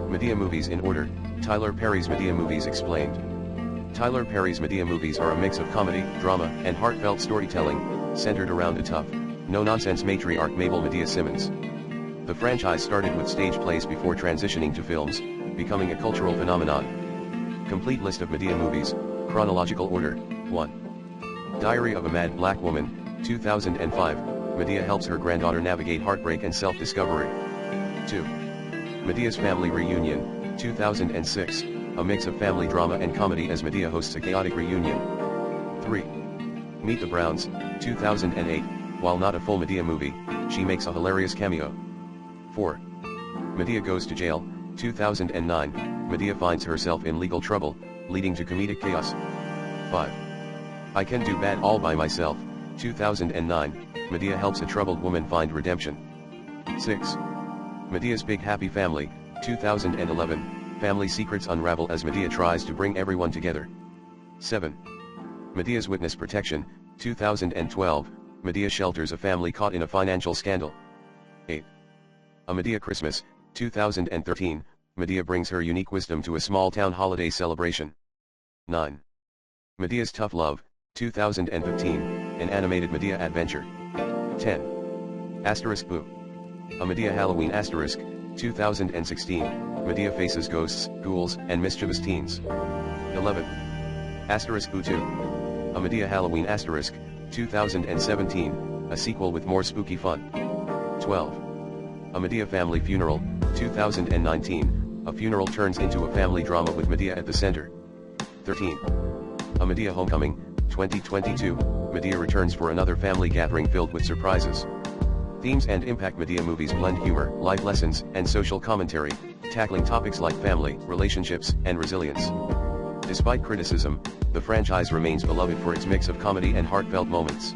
Madea Movies in order. Tyler Perry's Madea Movies explained. Tyler Perry's Madea Movies are a mix of comedy, drama, and heartfelt storytelling, centered around a tough, no-nonsense matriarch Mabel Madea Simmons. The franchise started with stage plays before transitioning to films, becoming a cultural phenomenon. Complete list of Madea movies, chronological order. 1. Diary of a Mad Black Woman, 2005, Madea helps her granddaughter navigate heartbreak and self-discovery. 2. Madea's Family Reunion, 2006, a mix of family drama and comedy as Madea hosts a chaotic reunion. 3. Meet the Browns, 2008, while not a full Madea movie, she makes a hilarious cameo. 4. Madea Goes to Jail, 2009, Madea finds herself in legal trouble, leading to comedic chaos. 5. I Can Do Bad All By Myself, 2009, Madea helps a troubled woman find redemption. 6. Madea's Big Happy Family, 2011, family secrets unravel as Madea tries to bring everyone together. 7. Madea's Witness Protection, 2012, Madea shelters a family caught in a financial scandal. 8. A Madea Christmas, 2013, Madea brings her unique wisdom to a small-town holiday celebration. 9. Madea's Tough Love, 2015, an animated Madea adventure. 10. Asterisk Boo. A Madea Halloween Asterisk, 2016, Madea faces ghosts, ghouls, and mischievous teens. 11. Asterisk Boo 2. A Madea Halloween Asterisk, 2017, a sequel with more spooky fun. 12. A Madea Family Funeral, 2019, a funeral turns into a family drama with Madea at the center. 13. A Madea Homecoming, 2022, Madea returns for another family gathering filled with surprises. Themes and impact. Madea movies blend humor, life lessons, and social commentary, tackling topics like family, relationships, and resilience. Despite criticism, the franchise remains beloved for its mix of comedy and heartfelt moments.